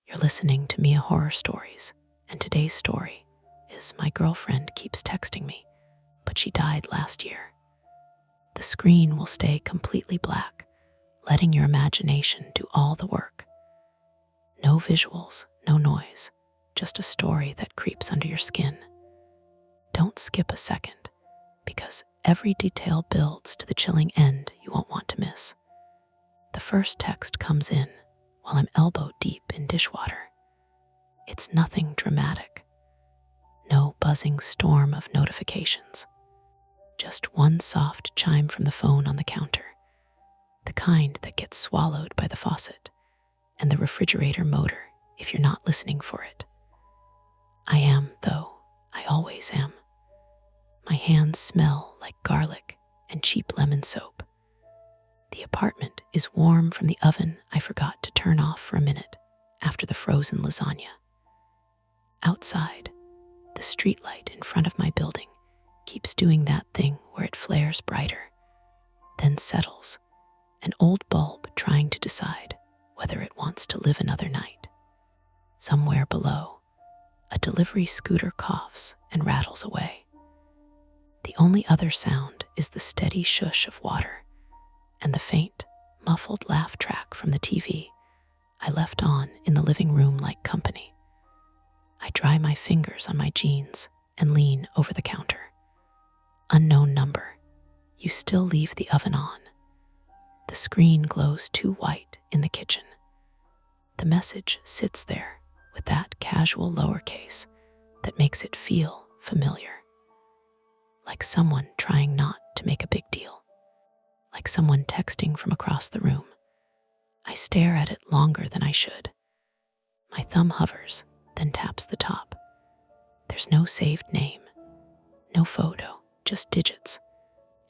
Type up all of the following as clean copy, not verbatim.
You're listening to Mia Horror Stories, and today's story is My Girlfriend Keeps Texting Me, but She Died Last Year. The screen will stay completely black, letting your imagination do all the work. No visuals, no noise, just a story that creeps under your skin. Don't skip a second, because every detail builds to the chilling end you won't want to miss. The first text comes in while I'm elbow deep in dishwater. It's nothing dramatic. No buzzing storm of notifications. Just one soft chime from the phone on the counter, the kind that gets swallowed by the faucet, and the refrigerator motor if you're not listening for it. I am, though, I always am. My hands smell like garlic and cheap lemon soap. The apartment is warm from the oven I forgot to turn off for a minute after the frozen lasagna. Outside, the streetlight in front of my building keeps doing that thing where it flares brighter, then settles, an old bulb trying to decide whether it wants to live another night. Somewhere below, a delivery scooter coughs and rattles away. The only other sound is the steady shush of water and the faint, muffled laugh track from the TV I left on in the living room like company. I dry my fingers on my jeans and lean over the counter. Unknown number. You still leave the oven on. The screen glows too white in the kitchen. The message sits there with that casual lowercase that makes it feel familiar. Like someone trying not to make a big deal. Like someone texting from across the room. I stare at it longer than I should. My thumb hovers, then taps the top. There's no saved name, no photo, just digits.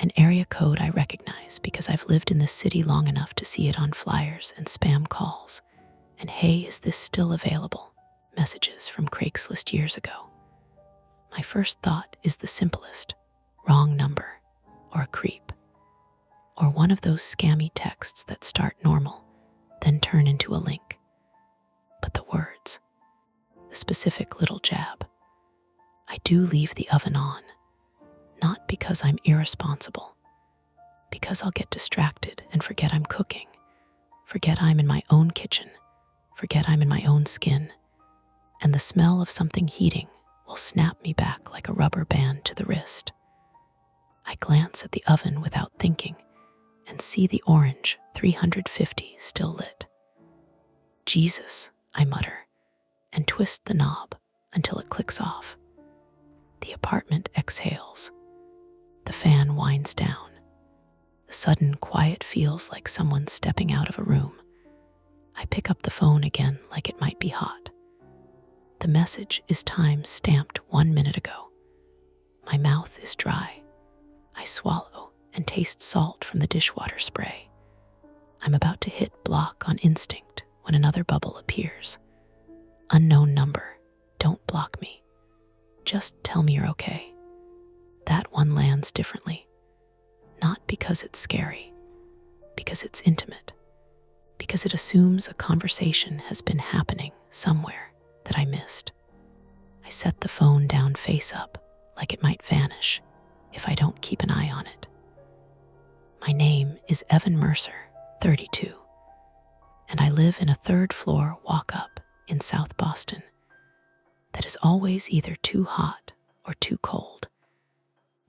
An area code I recognize because I've lived in this city long enough to see it on flyers and spam calls. And hey, is this still available? Messages from Craigslist years ago. My first thought is the simplest. Wrong number, or a creep. Or one of those scammy texts that start normal, then turn into a link. But the words, the specific little jab. I do leave the oven on, not because I'm irresponsible, because I'll get distracted and forget I'm cooking, forget I'm in my own kitchen, forget I'm in my own skin, and the smell of something heating will snap me back like a rubber band to the wrist. I glance at the oven without thinking, and see the orange 350 still lit. Jesus, I mutter, and twist the knob until it clicks off. The apartment exhales. The fan winds down. The sudden quiet feels like someone stepping out of a room. I pick up the phone again like it might be hot. The message is time stamped 1 minute ago. My mouth is dry. I swallow and taste salt from the dishwater spray. I'm about to hit block on instinct when another bubble appears. Unknown number, don't block me. Just tell me you're okay. That one lands differently. Not because it's scary, because it's intimate, because it assumes a conversation has been happening somewhere that I missed. I set the phone down face up like it might vanish if I don't keep an eye on it. My name is Evan Mercer, 32, and I live in a third-floor walk-up in South Boston that is always either too hot or too cold,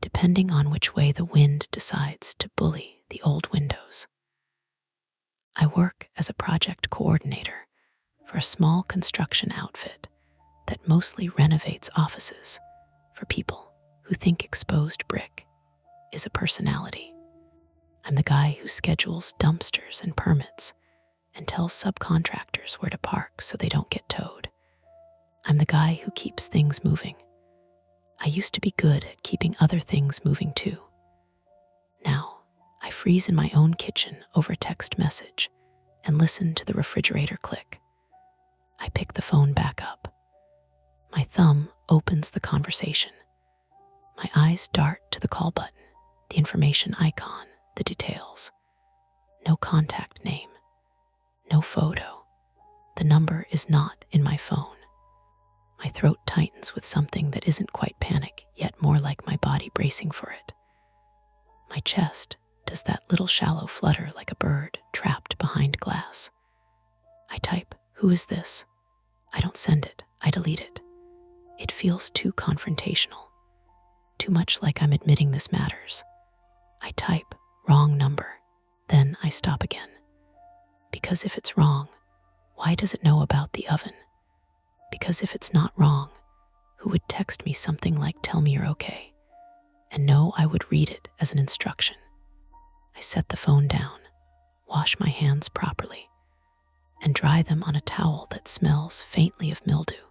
depending on which way the wind decides to bully the old windows. I work as a project coordinator for a small construction outfit that mostly renovates offices for people who think exposed brick is a personality. I'm the guy who schedules dumpsters and permits and tells subcontractors where to park so they don't get towed. I'm the guy who keeps things moving. I used to be good at keeping other things moving too. Now, I freeze in my own kitchen over a text message and listen to the refrigerator click. I pick the phone back up. My thumb opens the conversation. My eyes dart to the call button, the information icon, the details. No contact name, no photo. The number is not in my phone. My throat tightens with something that isn't quite panic, yet more like my body bracing for it. My chest does that little shallow flutter like a bird trapped behind glass. I type, "Who is this?" I don't send it, I delete it. It feels too confrontational, too much like I'm admitting this matters. I type, "Wrong number." Then I stop again. Because if it's wrong, why does it know about the oven? Because if it's not wrong, who would text me something like, "Tell me you're okay"? And no, I would read it as an instruction. I set the phone down, wash my hands properly, and dry them on a towel that smells faintly of mildew,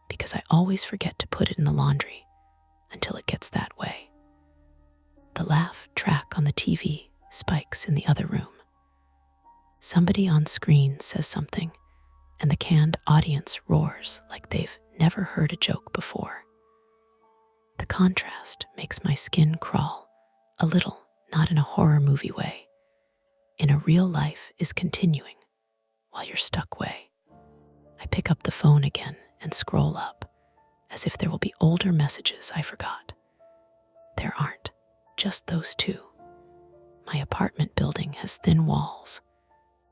because I always forget to put it in the laundry until it gets that way. The laugh track on the TV spikes in the other room. Somebody on screen says something, and the canned audience roars like they've never heard a joke before. The contrast makes my skin crawl a little, not in a horror movie way. In a real life is continuing while you're stuck way. I pick up the phone again and scroll up, as if there will be older messages I forgot. There aren't, just those two. My apartment building has thin walls.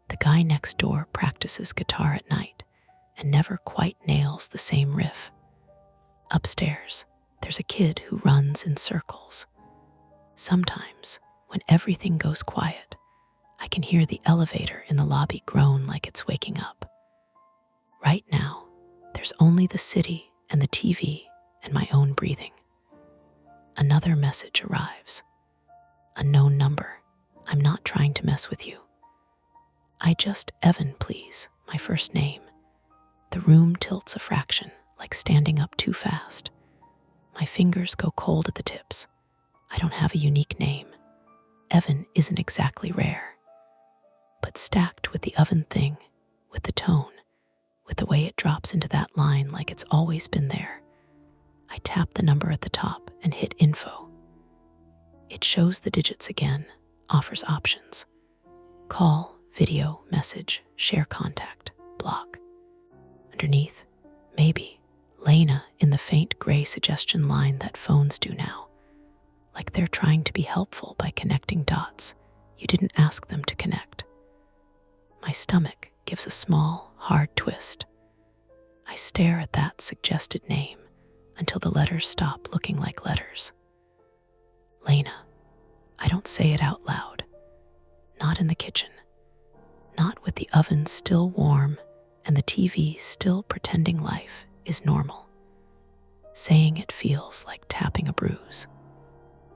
The guy next door practices guitar at night and never quite nails the same riff. Upstairs, there's a kid who runs in circles. Sometimes, when everything goes quiet, I can hear the elevator in the lobby groan like it's waking up. Right now, there's only the city and the TV and my own breathing. Another message arrives. Unknown number. I'm not trying to mess with you. I just, Evan, please, my first name. The room tilts a fraction, like standing up too fast. My fingers go cold at the tips. I don't have a unique name. Evan isn't exactly rare. But stacked with the oven thing, with the tone, with the way it drops into that line like it's always been there, I tap the number at the top and hit info. It shows the digits again, offers options. Call, video, message, share contact, block. Underneath, maybe, Lena in the faint gray suggestion line that phones do now. Like they're trying to be helpful by connecting dots you didn't ask them to connect. My stomach gives a small, hard twist. I stare at that suggested name until the letters stop looking like letters. Lena. I don't say it out loud. Not in the kitchen. Not with the oven still warm and the TV still pretending life is normal. Saying it feels like tapping a bruise.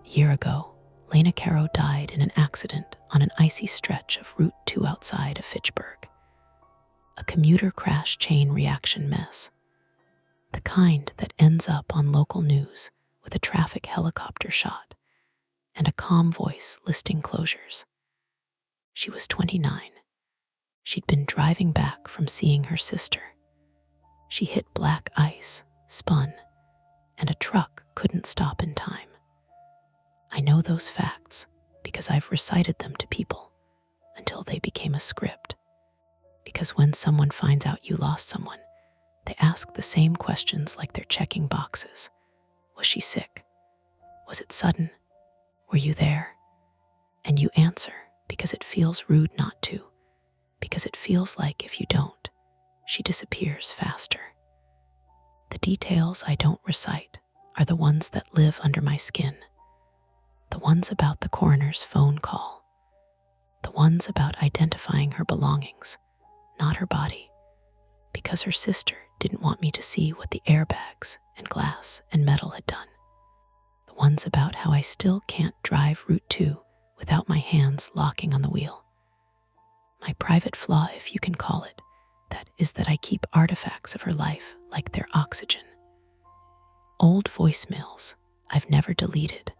A year ago, Lena Caro died in an accident on an icy stretch of Route 2 outside of Fitchburg. A commuter crash chain reaction mess. The kind that ends up on local news with a traffic helicopter shot and a calm voice listing closures. She was 29. She'd been driving back from seeing her sister. She hit black ice, spun, and a truck couldn't stop in time. I know those facts because I've recited them to people until they became a script. Because when someone finds out you lost someone, they ask the same questions like they're checking boxes. Was she sick? Was it sudden? Were you there? And you answer because it feels rude not to, because it feels like if you don't, she disappears faster. The details I don't recite are the ones that live under my skin. The ones about the coroner's phone call. The ones about identifying her belongings, not her body, because her sister didn't want me to see what the airbags and glass and metal had done. The ones about how I still can't drive Route 2 without my hands locking on the wheel. My private flaw, if you can call it, that is that I keep artifacts of her life like they're oxygen. Old voicemails I've never deleted.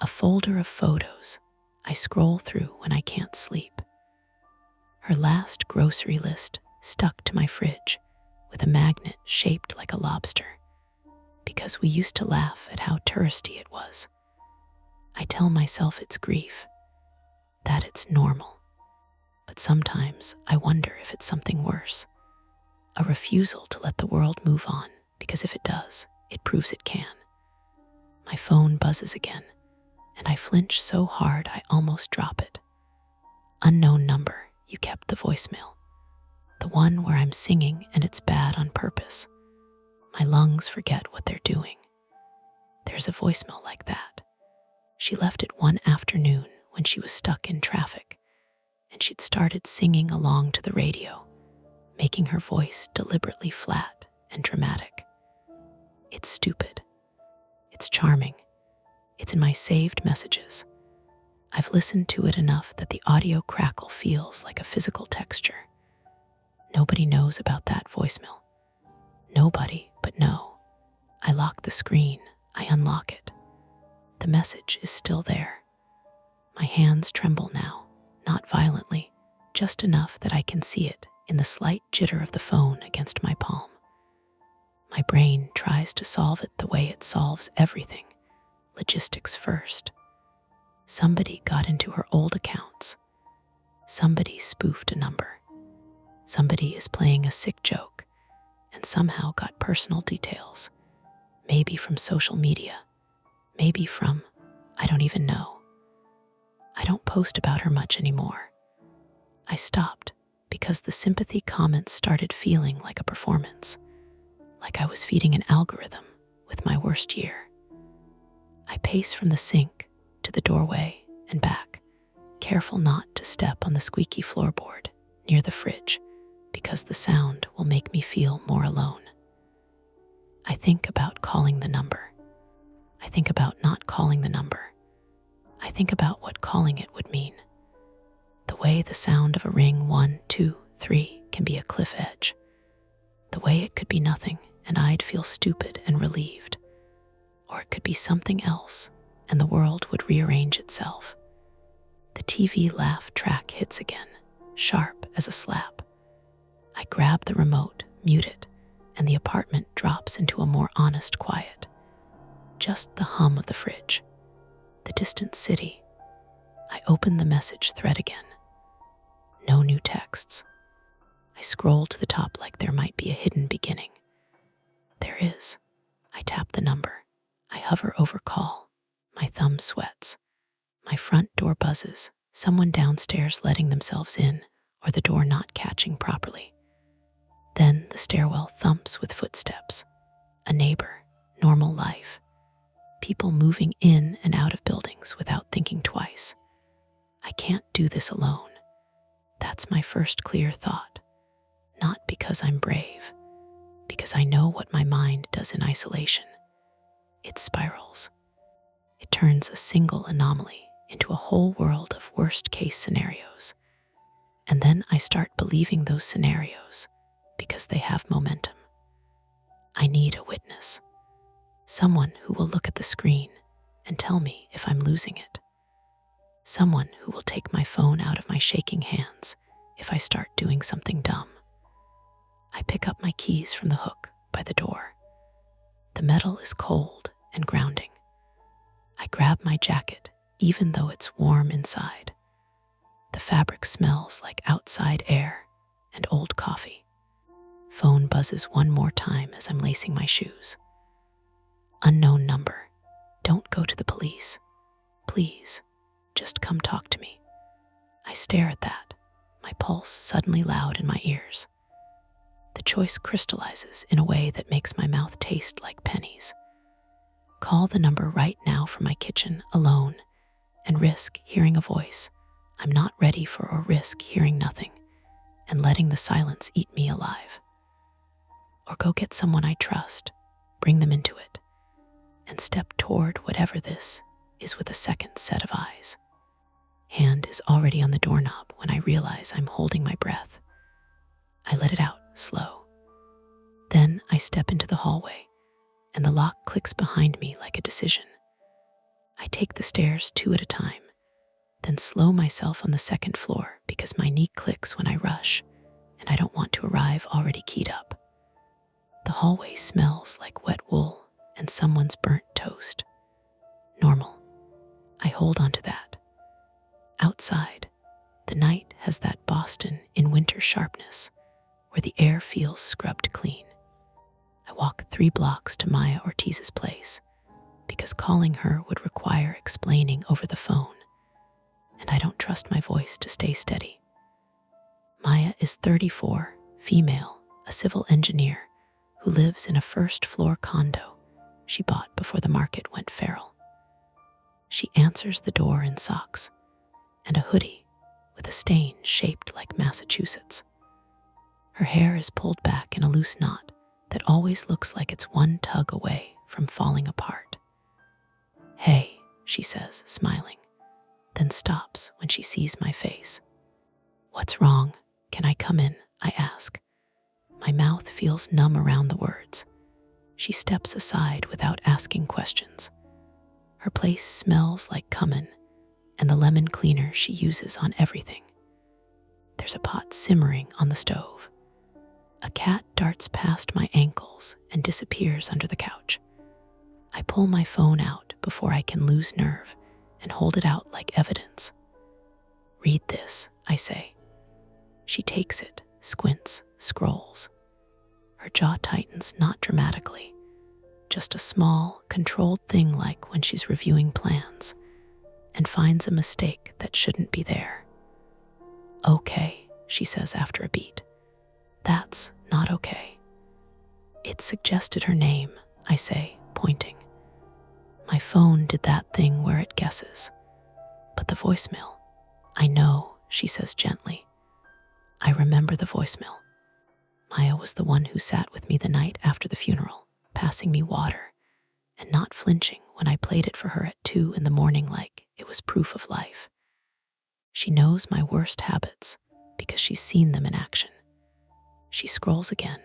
A folder of photos I scroll through when I can't sleep. Her last grocery list stuck to my fridge with a magnet shaped like a lobster, because we used to laugh at how touristy it was. I tell myself it's grief, that it's normal, but sometimes I wonder if it's something worse. a refusal to let the world move on, because if it does, it proves it can. My phone buzzes again, and I flinch so hard I almost drop it. Unknown number, you kept the voicemail. The one where I'm singing and it's bad on purpose. My lungs forget what they're doing. There's a voicemail like that. She left it one afternoon when she was stuck in traffic, and she'd started singing along to the radio, making her voice deliberately flat and dramatic. It's stupid. It's charming. It's in my saved messages. I've listened to it enough that the audio crackle feels like a physical texture. Nobody knows about that voicemail. Nobody but no. I lock the screen. I unlock it. The message is still there. My hands tremble now, not violently, just enough that I can see it in the slight jitter of the phone against my palm. My brain tries to solve it the way it solves everything, logistics first. Somebody got into her old accounts. Somebody spoofed a number. Somebody is playing a sick joke and somehow got personal details, maybe from social media, maybe from, I don't even know. I don't post about her much anymore. I stopped because the sympathy comments started feeling like a performance, like I was feeding an algorithm with my worst year. I pace from the sink to the doorway and back, careful not to step on the squeaky floorboard near the fridge because the sound will make me feel more alone. I think about calling the number. I think about not calling the number. I think about what calling it would mean. The way the sound of a ring 1, 2, 3 can be a cliff edge. The way it could be nothing and I'd feel stupid and relieved. Or it could be something else and the world would rearrange itself. The TV laugh track hits again, sharp as a slap. I grab the remote, mute it, and the apartment drops into a more honest quiet. Just the hum of the fridge, the distant city. I open the message thread again. No new texts. I scroll to the top like there might be a hidden beginning. There is. I tap the number. I hover over call. My thumb sweats. My front door buzzes, someone downstairs letting themselves in, or the door not catching properly. Then the stairwell thumps with footsteps. A neighbor, normal life. People moving in and out of buildings without thinking twice. I can't do this alone. That's my first clear thought. Not because I'm brave, because I know what my mind does in isolation. It spirals. It turns a single anomaly into a whole world of worst-case scenarios. And then I start believing those scenarios because they have momentum. I need a witness. Someone who will look at the screen and tell me if I'm losing it. Someone who will take my phone out of my shaking hands if I start doing something dumb. I pick up my keys from the hook by the door. The metal is cold and grounding. I grab my jacket, even though it's warm inside. The fabric smells like outside air and old coffee. Phone buzzes one more time as I'm lacing my shoes. Unknown number. Don't go to the police. Please, just come talk to me. I stare at that, my pulse suddenly loud in my ears. The choice crystallizes in a way that makes my mouth taste like pennies. Call the number right now from my kitchen alone and risk hearing a voice I'm not ready for, or risk hearing nothing and letting the silence eat me alive. Or go get someone I trust, bring them into it, and step toward whatever this is with a second set of eyes. Hand is already on the doorknob when I realize I'm holding my breath. I let it out, slow. Then I step into the hallway, and the lock clicks behind me like a decision. I take the stairs 2 at a time, then slow myself on the second floor because my knee clicks when I rush, and I don't want to arrive already keyed up. The hallway smells like wet wool and someone's burnt toast. Normal. I hold on to that. Outside, the night has that Boston in winter sharpness, where the air feels scrubbed clean. I walk 3 blocks to Maya Ortiz's place because calling her would require explaining over the phone, and I don't trust my voice to stay steady. Maya is 34, female, a civil engineer who lives in a first-floor condo she bought before the market went feral. She answers the door in socks and a hoodie with a stain shaped like Massachusetts. Her hair is pulled back in a loose knot that always looks like it's one tug away from falling apart. "Hey," she says, smiling, then stops when she sees my face. "What's wrong? Can I come in?" I ask. My mouth feels numb around the words. She steps aside without asking questions. Her place smells like cumin and the lemon cleaner she uses on everything. There's a pot simmering on the stove. A cat darts past my ankles and disappears under the couch. I pull my phone out before I can lose nerve and hold it out like evidence. "Read this," I say. She takes it, squints, scrolls. Her jaw tightens, not dramatically, just a small, controlled thing like when she's reviewing plans, and finds a mistake that shouldn't be there. "Okay," she says after a beat. "That's not okay." "It suggested her name," I say, pointing. My phone did that thing where it guesses. "But the voicemail." "I know," she says gently. I remember the voicemail. Maya was the one who sat with me the night after the funeral, passing me water and not flinching when I played it for her at 2 a.m. like it was proof of life. She knows my worst habits because she's seen them in action. She scrolls again.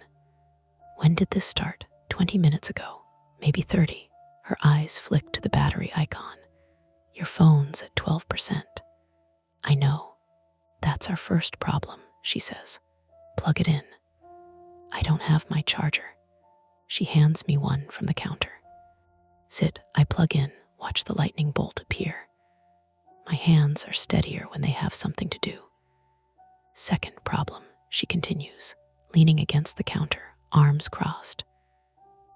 "When did this start?" 20 minutes ago, maybe 30. Her eyes flick to the battery icon. "Your phone's at 12%. "I know. That's our first problem," she says. "Plug it in." I don't have my charger. She hands me one from the counter. "Sit," I plug in, watch the lightning bolt appear. My hands are steadier when they have something to do. "Second problem," she continues, leaning against the counter, arms crossed.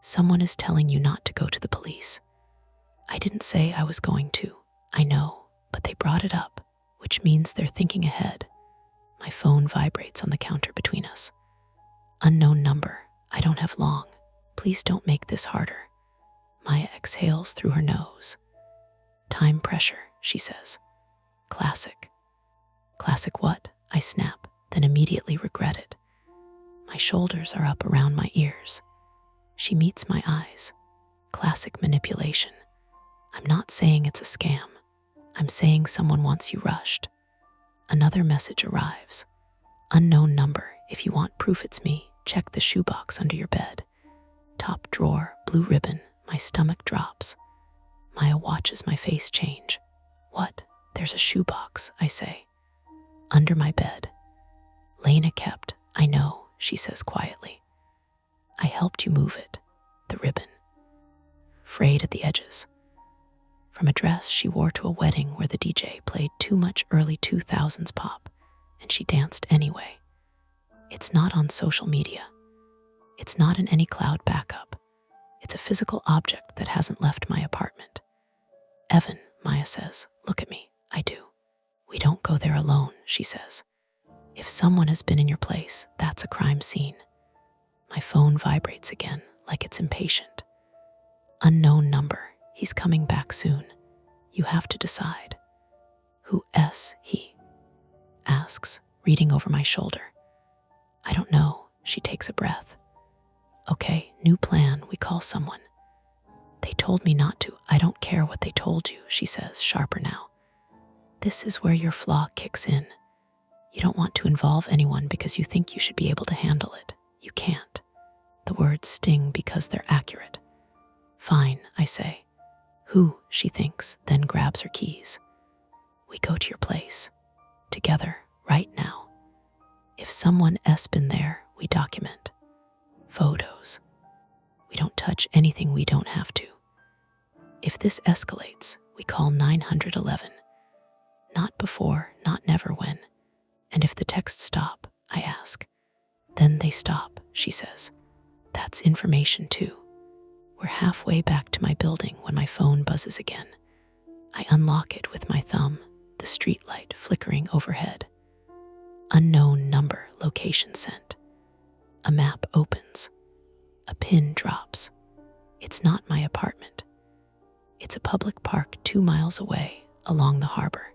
"Someone is telling you not to go to the police." I didn't say I was going to. I know, but they brought it up, which means they're thinking ahead. My phone vibrates on the counter between us. "Unknown number. I don't have long. Please don't make this harder." Maya exhales through her nose. "Time pressure," she says. "Classic." "Classic what?" I snap, then immediately regret it. My shoulders are up around my ears. She meets my eyes. Classic manipulation. I'm not saying it's a scam. I'm saying someone wants you rushed. Another message arrives. "Unknown number. If you want proof it's me, check the shoebox under your bed." Top drawer, blue ribbon. My stomach drops. Maya watches my face change. "What?" "There's a shoebox," I say. "Under my bed." "Lena kept." "I know," she says quietly. "I helped you move it." The ribbon. Frayed at the edges. From a dress she wore to a wedding where the DJ played too much early 2000s pop, and she danced anyway. It's not on social media. It's not in any cloud backup. It's a physical object that hasn't left my apartment. "Evan," Maya says, "look at me." I do. "We don't go there alone," she says. "If someone has been in your place, that's a crime scene." My phone vibrates again, like it's impatient. "Unknown number. He's coming back soon. You have to decide." "Who is he?" asks, reading over my shoulder. "I don't know." She takes a breath. "Okay, new plan. We call someone." "They told me not to." "I don't care what they told you," she says, sharper now. "This is where your flaw kicks in. You don't want to involve anyone because you think you should be able to handle it. You can't." The words sting because they're accurate. "Fine," I say. "Who?" she thinks, then grabs her keys. "We go to your place. Together, right now. If someone has been there, we document. Photos. We don't touch anything we don't have to. If this escalates, we call 911. Not before, not never when. And if the texts stop, I ask, Then they stop, she says. That's information too. We're halfway back to my building when my phone buzzes again. I unlock it with my thumb, the streetlight flickering overhead. Unknown number, location sent. A map opens. A pin drops. It's not my apartment. It's a public park 2 miles away along the harbor.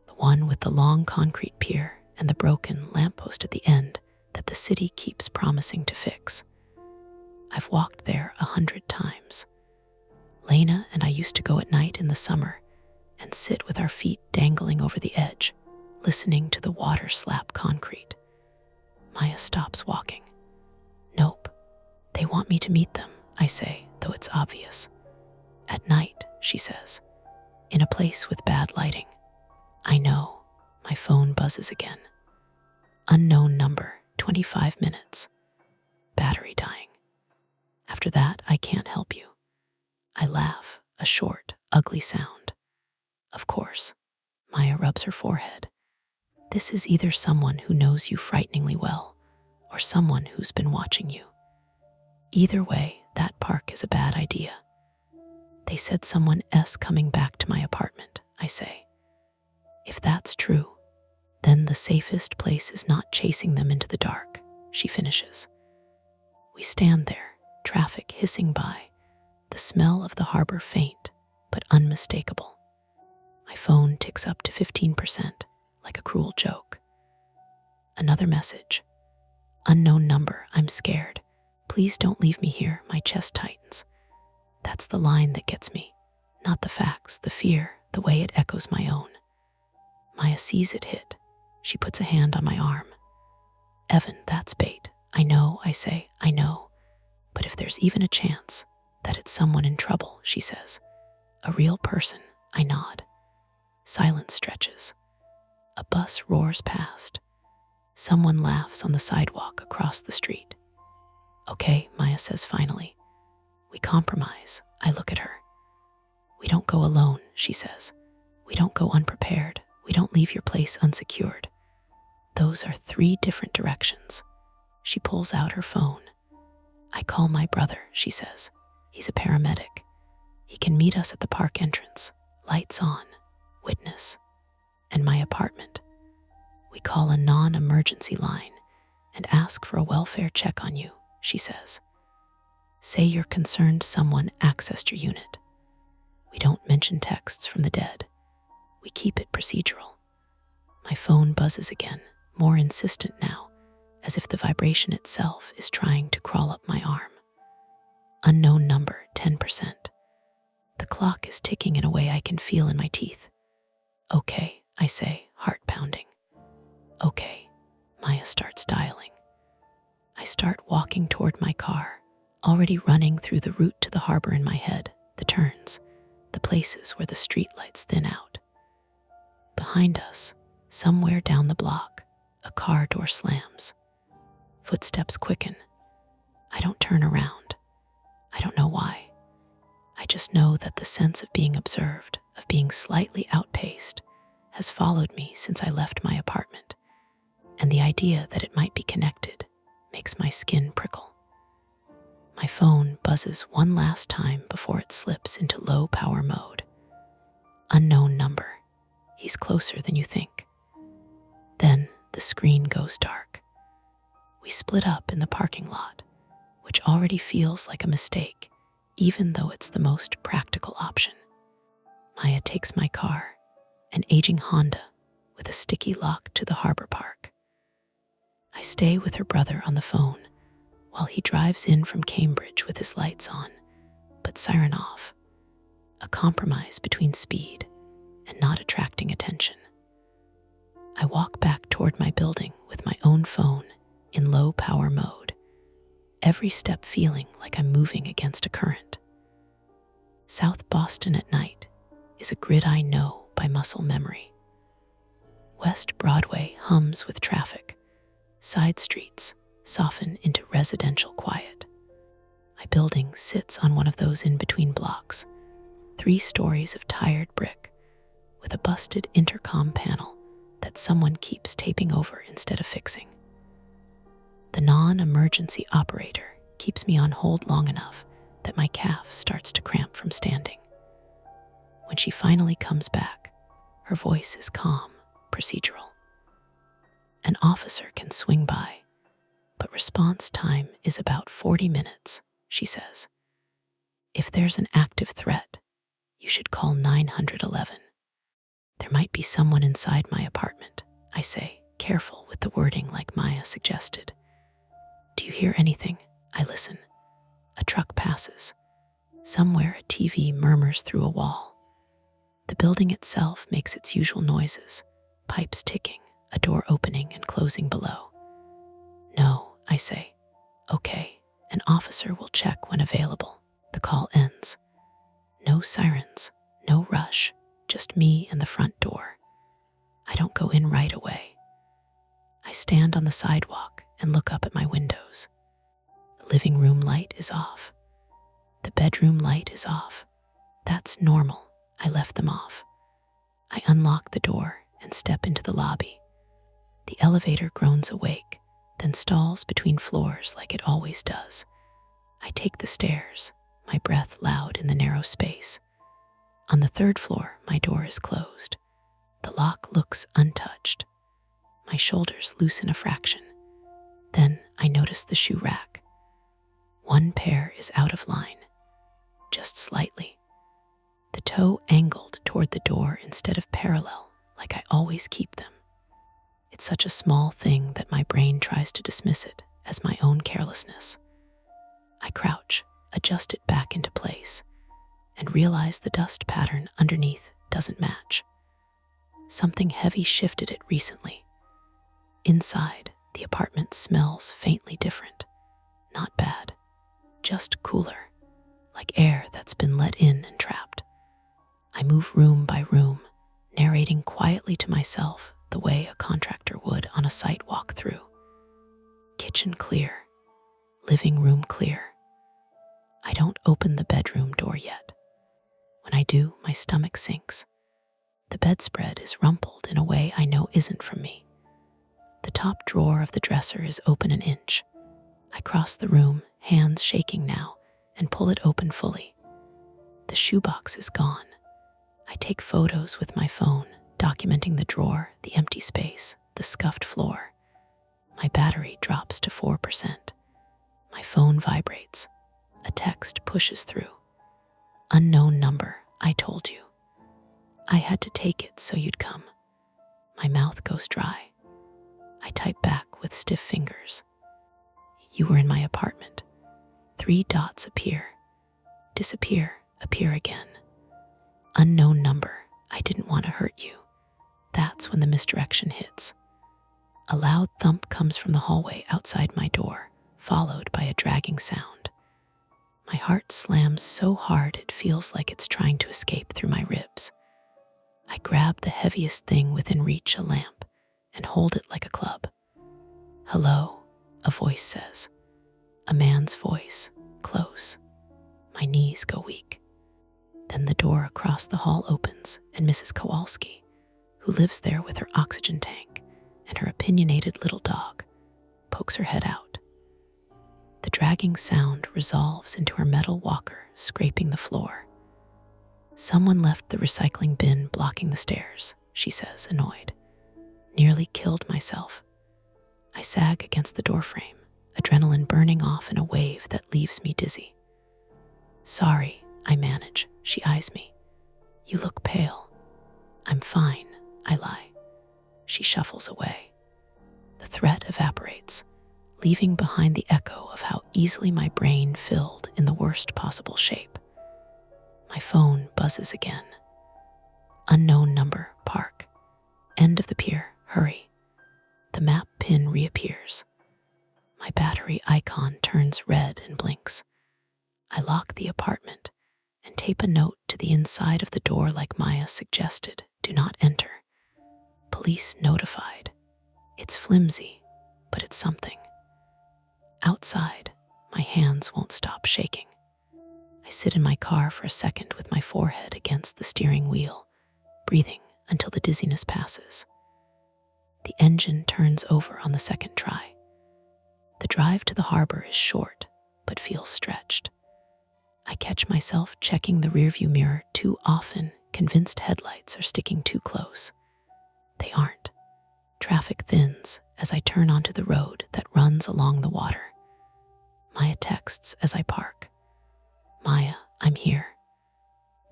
The one with the long concrete pier and the broken lamppost at the end that the city keeps promising to fix. I've walked there 100 times. Lena and I used to go at night in the summer and sit with our feet dangling over the edge, listening to the water slap concrete. Maya stops walking. Nope, they want me to meet them, I say, though it's obvious. At night, she says, in a place with bad lighting. I know. My phone buzzes again. Unknown number, 25 minutes. Battery dying. After that, I can't help you. I laugh, a short, ugly sound. Of course. Maya rubs her forehead. This is either someone who knows you frighteningly well, or someone who's been watching you. Either way, that park is a bad idea. They said someone else coming back to my apartment, I say. If that's true, then the safest place is not chasing them into the dark, she finishes. We stand there, traffic hissing by, the smell of the harbor faint but unmistakable. My phone ticks up to 15%, like a cruel joke. Another message. Unknown number, I'm scared. Please don't leave me here, my chest tightens. That's the line that gets me, not the facts, the fear, the way it echoes my own. Maya sees it hit. She puts a hand on my arm. Evan, that's bait. I know, I say, I know. But if there's even a chance that it's someone in trouble, she says. A real person, I nod. Silence stretches. A bus roars past. Someone laughs on the sidewalk across the street. Okay, Maya says finally. We compromise. I look at her. We don't go alone, she says. We don't go unprepared. We don't leave your place unsecured. Those are 3 different directions. She pulls out her phone. I call my brother, she says. He's a paramedic. He can meet us at the park entrance. Lights on. Witness. And my apartment. We call a non-emergency line and ask for a welfare check on you, she says. Say you're concerned someone accessed your unit. We don't mention texts from the dead. We keep it procedural. My phone buzzes again, more insistent now, as if the vibration itself is trying to crawl up my arm. Unknown number, 10%. The clock is ticking in a way I can feel in my teeth. Okay, I say, heart pounding. Okay, Maya starts dialing. I start walking toward my car, already running through the route to the harbor in my head, the turns, the places where the streetlights thin out. Behind us, somewhere down the block, a car door slams. Footsteps quicken. I don't turn around. I don't know why. I just know that the sense of being observed, of being slightly outpaced, has followed me since I left my apartment, and the idea that it might be connected makes my skin prickle. My phone buzzes one last time before it slips into low power mode. Unknown number. He's closer than you think. Then the screen goes dark. We split up in the parking lot, which already feels like a mistake, even though it's the most practical option. Maya takes my car, an aging Honda with a sticky lock to the harbor park. I stay with her brother on the phone while he drives in from Cambridge with his lights on, but siren off, a compromise between speed and not attracting attention. I walk back toward my building with my own phone in low power mode, every step feeling like I'm moving against a current. South Boston at night is a grid I know by muscle memory. West Broadway hums with traffic. Side streets soften into residential quiet. My building sits on one of those in-between blocks, 3 stories of tired brick with a busted intercom panel that someone keeps taping over instead of fixing. The non-emergency operator keeps me on hold long enough that my calf starts to cramp from standing. When she finally comes back, her voice is calm, procedural. An officer can swing by, but response time is about 40 minutes, she says. If there's an active threat, you should call 911. There might be someone inside my apartment, I say, careful with the wording like Maya suggested. Do you hear anything? I listen. A truck passes. Somewhere a TV murmurs through a wall. The building itself makes its usual noises, pipes ticking, a door opening and closing below. No, I say. Okay, an officer will check when available. The call ends. No sirens, no rush, just me and the front door. I don't go in right away. I stand on the sidewalk and look up at my windows. The living room light is off. The bedroom light is off. That's normal. I left them off. I unlock the door and step into the lobby. The elevator groans awake, then stalls between floors like it always does. I take the stairs, my breath loud in the narrow space. On the third floor, my door is closed. The lock looks untouched. My shoulders loosen a fraction. Then I notice the shoe rack. One pair is out of line, just slightly. The toe angled toward the door instead of parallel, like I always keep them. It's such a small thing that my brain tries to dismiss it as my own carelessness. I crouch, adjust it back into place, and realize the dust pattern underneath doesn't match. Something heavy shifted it recently. Inside, the apartment smells faintly different. Not bad, just cooler, like air that's been let in and trapped. I move room by room, narrating quietly to myself the way a contractor would on a site walkthrough. Kitchen clear, living room clear. I don't open the bedroom door yet. When I do, my stomach sinks. The bedspread is rumpled in a way I know isn't from me. The top drawer of the dresser is open an inch. I cross the room, hands shaking now, and pull it open fully. The shoebox is gone. I take photos with my phone, documenting the drawer, the empty space, the scuffed floor. My battery drops to 4%. My phone vibrates. A text pushes through. Unknown number, I told you. I had to take it so you'd come. My mouth goes dry. I type back with stiff fingers. You were in my apartment. 3 dots appear. Disappear, appear again. Unknown number, I didn't want to hurt you. That's when the misdirection hits. A loud thump comes from the hallway outside my door, followed by a dragging sound. My heart slams so hard it feels like it's trying to escape through my ribs. I grab the heaviest thing within reach, a lamp, and hold it like a club. Hello, a voice says. A man's voice, close. My knees go weak. Then the door across the hall opens, and Mrs. Kowalski, who lives there with her oxygen tank and her opinionated little dog, pokes her head out. The dragging sound resolves into her metal walker scraping the floor. Someone left the recycling bin blocking the stairs, she says, annoyed. Nearly killed myself. I sag against the doorframe, adrenaline burning off in a wave that leaves me dizzy. Sorry, I manage. She eyes me. You look pale. I'm fine, I lie. She shuffles away. The threat evaporates, leaving behind the echo of how easily my brain filled in the worst possible shape. My phone buzzes again. Unknown number, park. End of the pier, hurry. The map pin reappears. My battery icon turns red and blinks. I lock the apartment and tape a note to the inside of the door like Maya suggested. Do not enter. Police notified. It's flimsy, but it's something. Outside, my hands won't stop shaking. I sit in my car for a second with my forehead against the steering wheel, breathing until the dizziness passes. The engine turns over on the second try. The drive to the harbor is short, but feels stretched. I catch myself checking the rearview mirror too often, convinced headlights are sticking too close. They aren't. Traffic thins as I turn onto the road that runs along the water. Maya texts as I park. Maya, I'm here.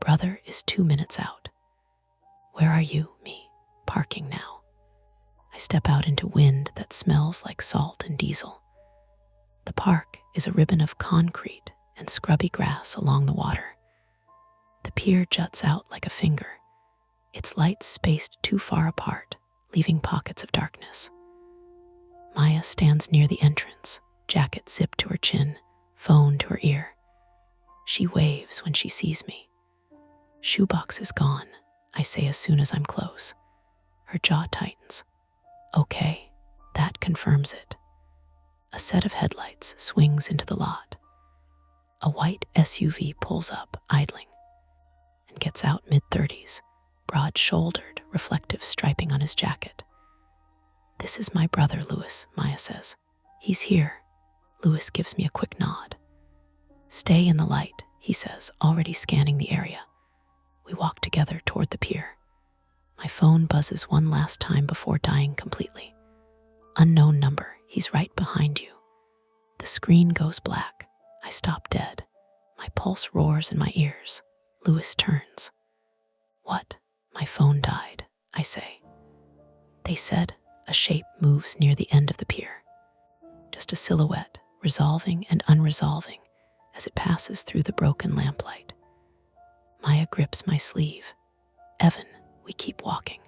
Brother is 2 minutes out. Where are you? Me. Parking now. I step out into wind that smells like salt and diesel. The park is a ribbon of concrete and scrubby grass along the water. The pier juts out like a finger, its lights spaced too far apart, leaving pockets of darkness. Maya stands near the entrance, jacket zipped to her chin, phone to her ear. She waves when she sees me. Shoebox is gone, I say as soon as I'm close. Her jaw tightens. Okay, that confirms it. A set of headlights swings into the lot. A white SUV pulls up, idling, and gets out mid-30s, broad-shouldered, reflective striping on his jacket. This is my brother, Louis, Maya says. He's here. Louis gives me a quick nod. Stay in the light, he says, already scanning the area. We walk together toward the pier. My phone buzzes one last time before dying completely. Unknown number, he's right behind you. The screen goes black. I stop dead. My pulse roars in my ears. Louis turns. What? My phone died, I say. They said a shape moves near the end of the pier. Just a silhouette, resolving and unresolving as it passes through the broken lamplight. Maya grips my sleeve. Evan, we keep walking.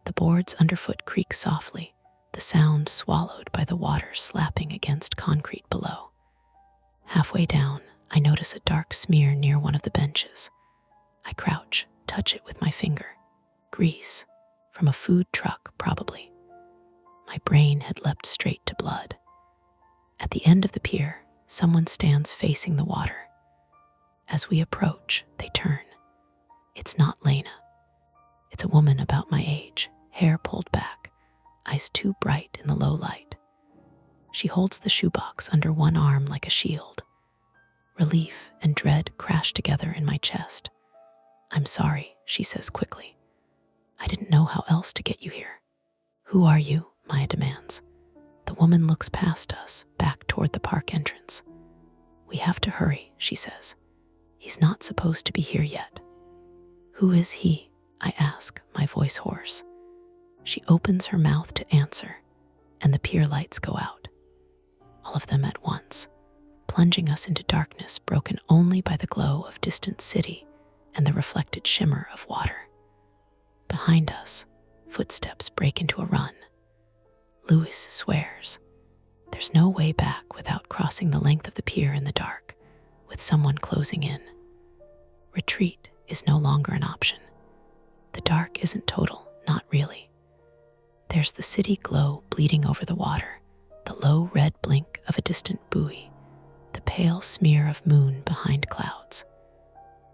The boards underfoot creak softly, the sound swallowed by the water slapping against concrete below. Halfway down, I notice a dark smear near one of the benches. I crouch, touch it with my finger. Grease. From a food truck, probably. My brain had leapt straight to blood. At the end of the pier, someone stands facing the water. As we approach, they turn. It's not Lena. It's a woman about my age, hair pulled back, eyes too bright in the low light. She holds the shoebox under one arm like a shield. Relief and dread crash together in my chest. I'm sorry, she says quickly. I didn't know how else to get you here. Who are you? Maya demands. The woman looks past us, back toward the park entrance. We have to hurry, she says. He's not supposed to be here yet. Who is he? I ask, my voice hoarse. She opens her mouth to answer, and the pier lights go out. All of them at once, plunging us into darkness broken only by the glow of distant city and the reflected shimmer of water. Behind us, footsteps break into a run. Louis swears. There's no way back without crossing the length of the pier in the dark, with someone closing in. Retreat is no longer an option. The dark isn't total, not really. There's the city glow bleeding over the water, the low red blink of a distant buoy, the pale smear of moon behind clouds.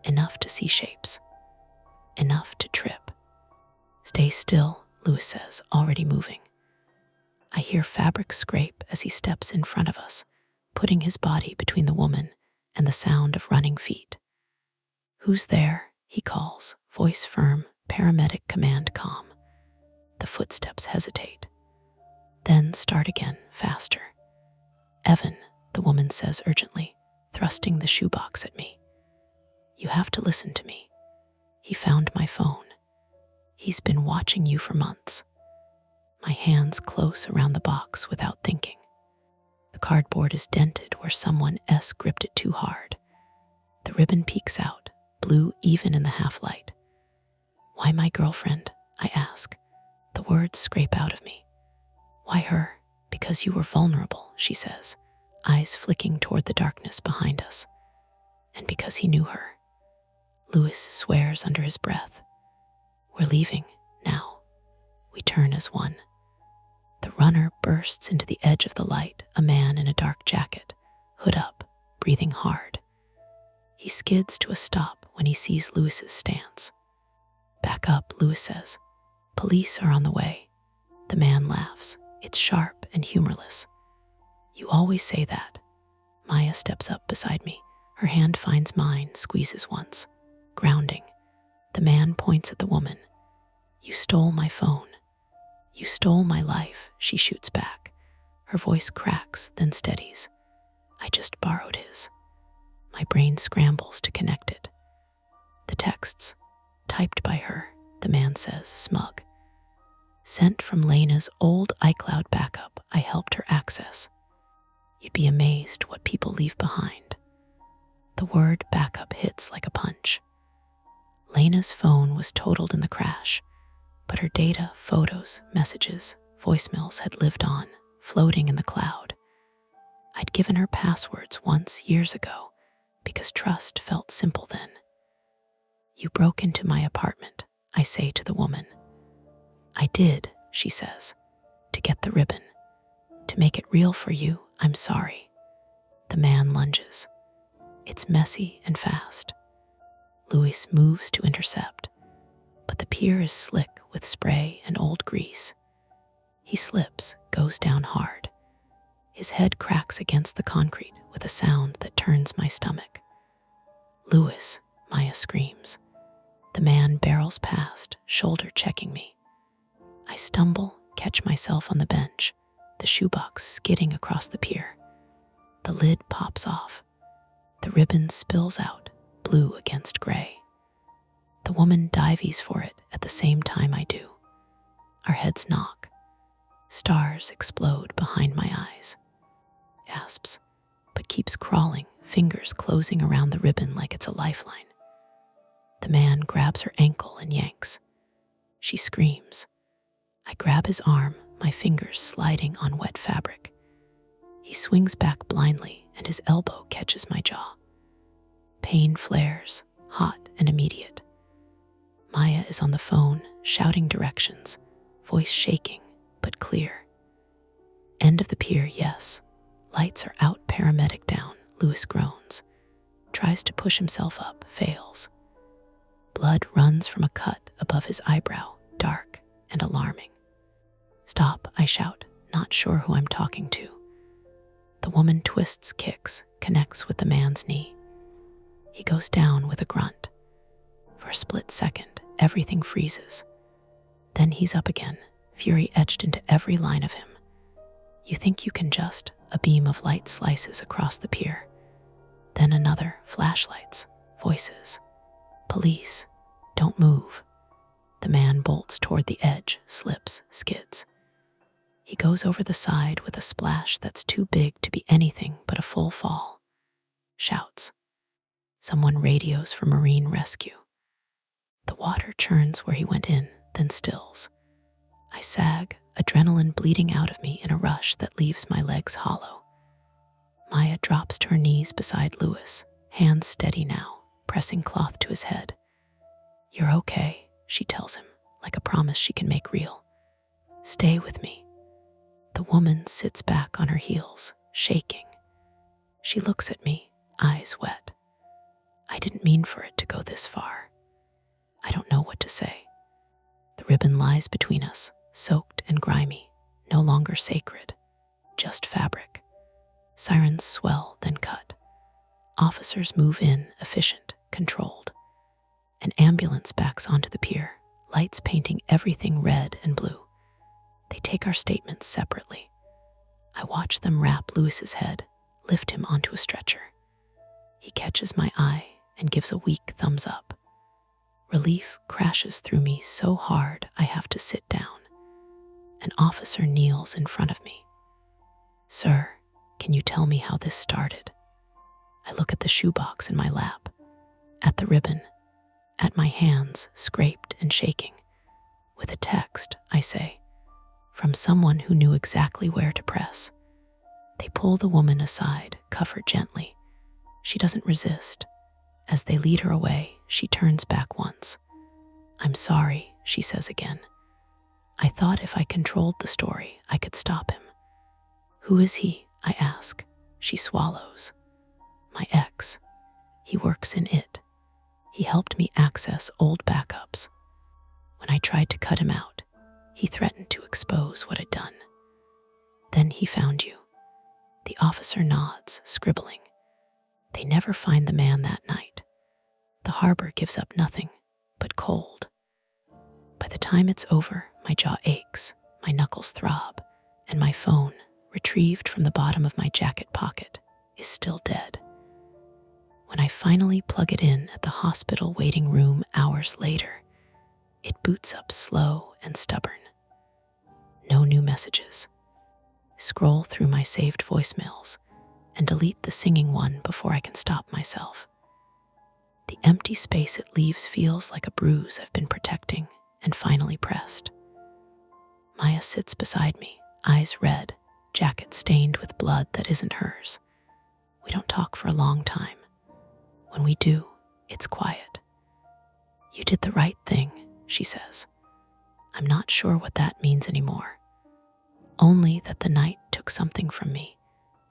Enough to see shapes. Enough to trip. Stay still, Louis says, already moving. I hear fabric scrape as he steps in front of us, putting his body between the woman and the sound of running feet. Who's there? He calls, voice firm, paramedic command calm. The footsteps hesitate, then start again, faster. Evan, the woman says urgently, thrusting the shoebox at me. You have to listen to me. He found my phone. He's been watching you for months. My hands close around the box without thinking. The cardboard is dented where someone gripped it too hard. The ribbon peeks out, blue even in the half-light. Why my girlfriend? I ask. The words scrape out of me. Why her? Because you were vulnerable, she says, eyes flicking toward the darkness behind us. And because he knew her. Louis swears under his breath. We're leaving, now. We turn as one. The runner bursts into the edge of the light, a man in a dark jacket, hood up, breathing hard. He skids to a stop when he sees Louis's stance. Back up, Louis says. Police are on the way. The man laughs. It's sharp and humorless. You always say that. Maya steps up beside me. Her hand finds mine, squeezes once. Grounding. The man points at the woman. You stole my phone. You stole my life, she shoots back. Her voice cracks, then steadies. I just borrowed his. My brain scrambles to connect it. The texts, typed by her, the man says, smug. Sent from Lena's old iCloud backup I helped her access. You'd be amazed what people leave behind. The word backup hits like a punch. Lena's phone was totaled in the crash, but her data, photos, messages, voicemails had lived on, floating in the cloud. I'd given her passwords once years ago because trust felt simple then. You broke into my apartment, I say to the woman. I did, she says, to get the ribbon. To make it real for you, I'm sorry. The man lunges. It's messy and fast. Luis moves to intercept, but the pier is slick with spray and old grease. He slips, goes down hard. His head cracks against the concrete with a sound that turns my stomach. Luis, Maya screams. The man barrels past, shoulder checking me. I stumble, catch myself on the bench, the shoebox skidding across the pier. The lid pops off. The ribbon spills out, blue against gray. The woman dives for it at the same time I do. Our heads knock. Stars explode behind my eyes. Gasps, but keeps crawling, fingers closing around the ribbon like it's a lifeline. The man grabs her ankle and yanks. She screams. I grab his arm, my fingers sliding on wet fabric. He swings back blindly and his elbow catches my jaw. Pain flares, hot and immediate. Maya is on the phone, shouting directions, voice shaking, but clear. End of the pier, yes. Lights are out, paramedic down, Luis groans. Tries to push himself up, fails. Blood runs from a cut above his eyebrow, dark and alarming. Stop, I shout, not sure who I'm talking to. The woman twists, kicks, connects with the man's knee. He goes down with a grunt. For a split second, everything freezes. Then he's up again, fury etched into every line of him. You think you can just, a beam of light slices across the pier. Then another, flashlights, voices. Police, don't move. The man bolts toward the edge, slips, skids. He goes over the side with a splash that's too big to be anything but a full fall. Shouts. Someone radios for marine rescue. The water churns where he went in, then stills. I sag, adrenaline bleeding out of me in a rush that leaves my legs hollow. Maya drops to her knees beside Luis, hands steady now, pressing cloth to his head. You're okay, she tells him, like a promise she can make real. Stay with me. The woman sits back on her heels, shaking. She looks at me, eyes wet. I didn't mean for it to go this far. I don't know what to say. The ribbon lies between us, soaked and grimy, no longer sacred, just fabric. Sirens swell, then cut. Officers move in, efficient, controlled. An ambulance backs onto the pier, lights painting everything red and blue. They take our statements separately. I watch them wrap Luis's head, lift him onto a stretcher. He catches my eye and gives a weak thumbs up. Relief crashes through me so hard I have to sit down. An officer kneels in front of me. Sir, can you tell me how this started? I look at the shoebox in my lap, at the ribbon, at my hands scraped and shaking. With a text, I say, from someone who knew exactly where to press. They pull the woman aside, cuff her gently. She doesn't resist. As they lead her away, she turns back once. I'm sorry, she says again. I thought if I controlled the story, I could stop him. Who is he? I ask. She swallows. My ex. He works in it. He helped me access old backups. When I tried to cut him out, he threatened to expose what I'd done. Then he found you. The officer nods, scribbling. They never find the man that night. The harbor gives up nothing but cold. By the time it's over, my jaw aches, my knuckles throb, and my phone, retrieved from the bottom of my jacket pocket, is still dead. When I finally plug it in at the hospital waiting room hours later, it boots up slow and stubborn. No new messages. Scroll through my saved voicemails and delete the singing one before I can stop myself. The empty space it leaves feels like a bruise I've been protecting and finally pressed. Maya sits beside me, eyes red, jacket stained with blood that isn't hers. We don't talk for a long time. When we do, it's quiet. "You did the right thing," she says. I'm not sure what that means anymore. Only that the night took something from me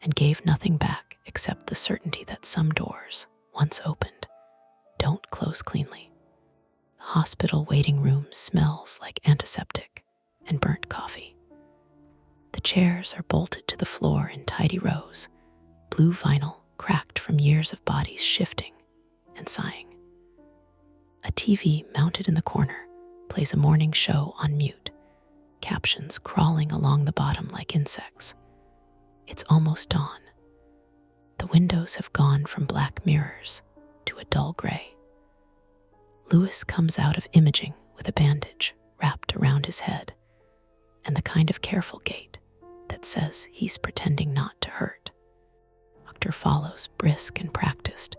and gave nothing back except the certainty that some doors, once opened, don't close cleanly. The hospital waiting room smells like antiseptic and burnt coffee. The chairs are bolted to the floor in tidy rows, blue vinyl cracked from years of bodies shifting and sighing. A TV mounted in the corner plays a morning show on mute, captions crawling along the bottom like insects. It's almost dawn. The windows have gone from black mirrors to a dull gray. Lewis comes out of imaging with a bandage wrapped around his head and the kind of careful gait that says he's pretending not to hurt. Doctor follows, brisk and practiced,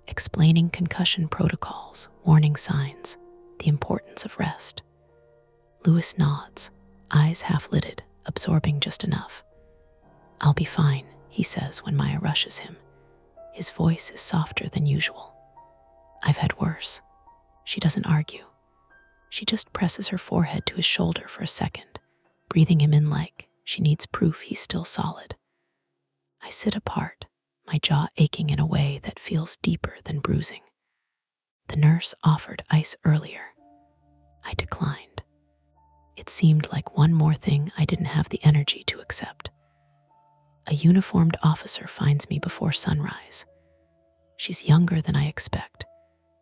explaining concussion protocols, warning signs, the importance of rest. Lewis nods, eyes half-lidded, absorbing just enough. "I'll be fine," he says when Maya rushes him. His voice is softer than usual. "I've had worse." She doesn't argue. She just presses her forehead to his shoulder for a second, breathing him in like she needs proof he's still solid. I sit apart, my jaw aching in a way that feels deeper than bruising. The nurse offered ice earlier. I declined. It seemed like one more thing I didn't have the energy to accept. A uniformed officer finds me before sunrise. She's younger than I expect,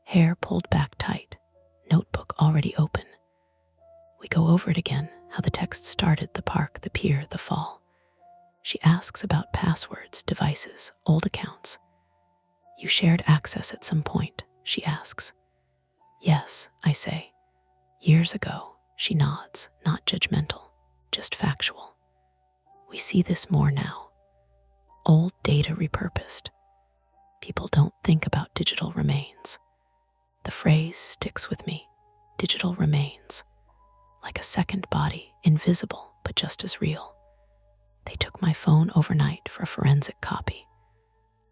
hair pulled back tight, notebook already open. We go over it again, how the text started, the park, the pier, the fall. She asks about passwords, devices, old accounts. "You shared access at some point?" she asks. "Yes," I say. "Years ago." She nods, not judgmental, just factual. We see this more now. Old data repurposed. People don't think about digital remains. The phrase sticks with me. Digital remains. Like a second body, invisible, but just as real. They took my phone overnight for a forensic copy.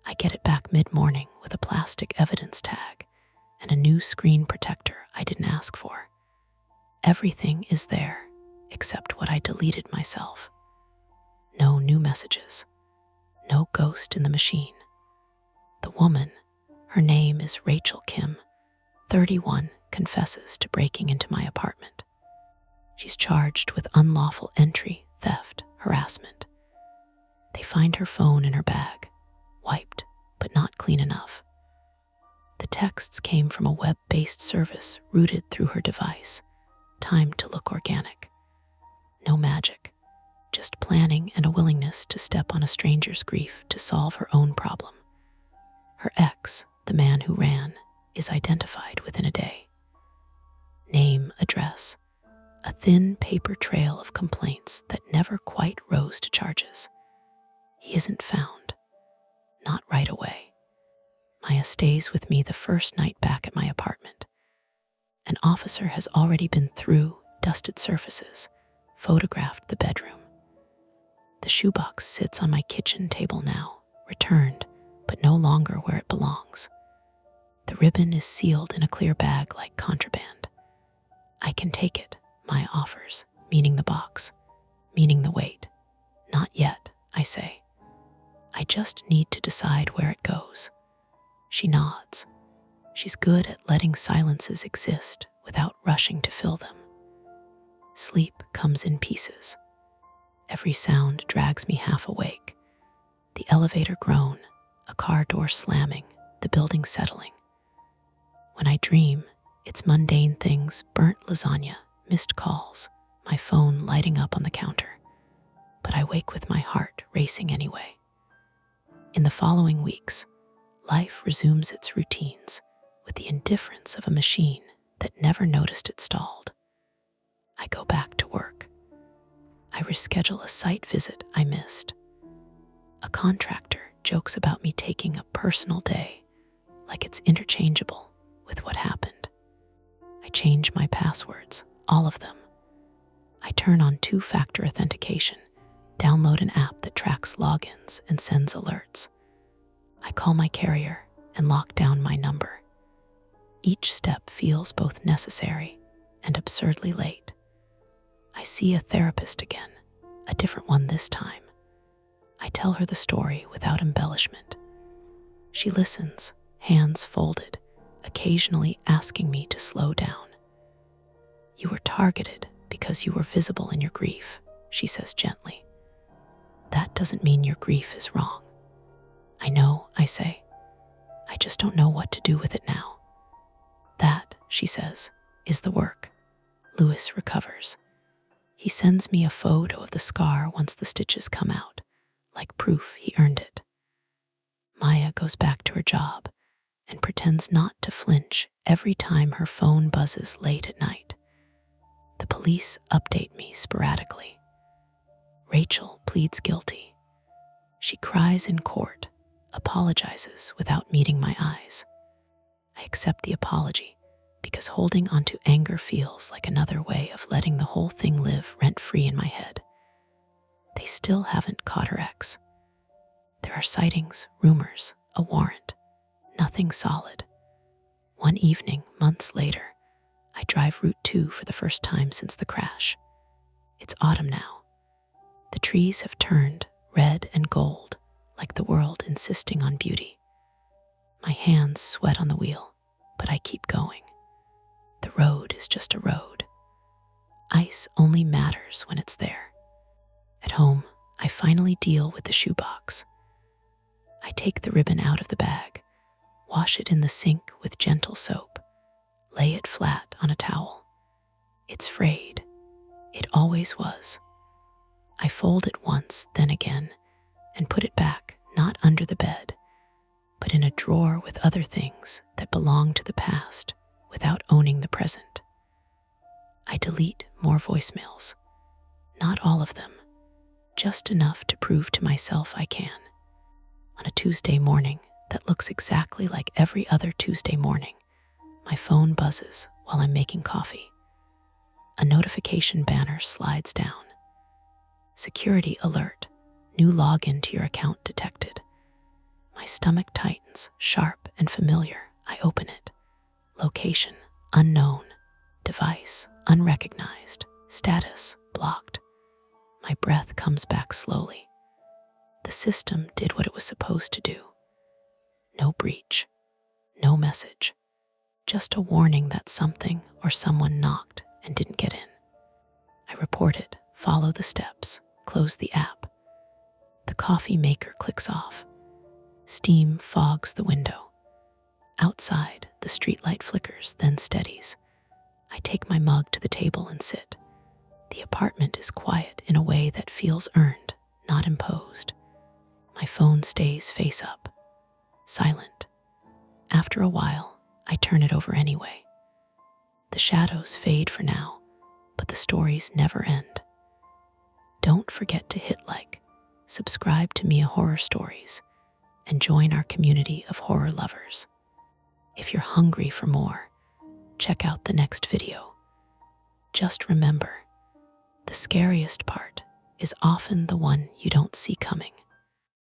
I get it back mid-morning with a plastic evidence tag and a new screen protector I didn't ask for. Everything is there, except what I deleted myself. No new messages. No ghost in the machine. The woman, her name is Rachel Kim, 31, confesses to breaking into my apartment. She's charged with unlawful entry, theft, harassment. They find her phone in her bag, wiped, but not clean enough. The texts came from a web-based service routed through her device. Time to look organic. No magic, just planning and a willingness to step on a stranger's grief to solve her own problem. Her ex, the man who ran, is identified within a day. Name, address, a thin paper trail of complaints that never quite rose to charges. He isn't found. Not right away. Maya stays with me the first night back at my apartment. An officer has already been through, dusted surfaces, photographed the bedroom. The shoebox sits on my kitchen table now, returned, but no longer where it belongs. The ribbon is sealed in a clear bag like contraband. I can take it, Maya offers, meaning the box, meaning the weight. Not yet, I say. I just need to decide where it goes. She nods. She's good at letting silences exist without rushing to fill them. Sleep comes in pieces. Every sound drags me half awake. The elevator groan, a car door slamming, the building settling. When I dream, it's mundane things, burnt lasagna, missed calls, my phone lighting up on the counter. But I wake with my heart racing anyway. In the following weeks, life resumes its routines with the indifference of a machine that never noticed it stalled. I go back to work. I reschedule a site visit I missed. A contractor jokes about me taking a personal day, like it's interchangeable with what happened. I change my passwords, all of them. I turn on two-factor authentication, download an app that tracks logins and sends alerts. I call my carrier and lock down my number. Each step feels both necessary and absurdly late. I see a therapist again, a different one this time. I tell her the story without embellishment. She listens, hands folded, occasionally asking me to slow down. You were targeted because you were visible in your grief, she says gently. That doesn't mean your grief is wrong. I know, I say. I just don't know what to do with it now. That, she says, is the work. Louis recovers. He sends me a photo of the scar once the stitches come out, like proof he earned it. Maya goes back to her job and pretends not to flinch every time her phone buzzes late at night. The police update me sporadically. Rachel pleads guilty. She cries in court, apologizes without meeting my eyes. I accept the apology because holding onto anger feels like another way of letting the whole thing live rent-free in my head. They still haven't caught her ex. There are sightings, rumors, a warrant, nothing solid. One evening, months later, I drive Route 2 for the first time since the crash. It's autumn now. The trees have turned red and gold, like the world insisting on beauty. My hands sweat on the wheel, but I keep going. The road is just a road. Ice only matters when it's there. At home, I finally deal with the shoebox. I take the ribbon out of the bag, wash it in the sink with gentle soap, lay it flat on a towel. It's frayed. It always was. I fold it once, then again, and put it back, not under the bed, but in a drawer with other things that belong to the past without owning the present. I delete more voicemails. Not all of them, just enough to prove to myself I can. On a Tuesday morning that looks exactly like every other Tuesday morning, my phone buzzes while I'm making coffee. A notification banner slides down. Security alert. New login to your account detected. My stomach tightens, sharp and familiar. I open it. Location, unknown. Device, unrecognized. Status, blocked. My breath comes back slowly. The system did what it was supposed to do. No breach. No message. Just a warning that something or someone knocked and didn't get in. I report it, follow the steps, close the app. The coffee maker clicks off. Steam fogs the window. Outside, the streetlight flickers, then steadies. I take my mug to the table and sit. The apartment is quiet in a way that feels earned, not imposed. My phone stays face up, silent. After a while, I turn it over anyway. The shadows fade for now, but the stories never end. Don't forget to hit like, subscribe to Mia Horror Stories, and join our community of horror lovers. If you're hungry for more, check out the next video. Just remember, the scariest part is often the one you don't see coming.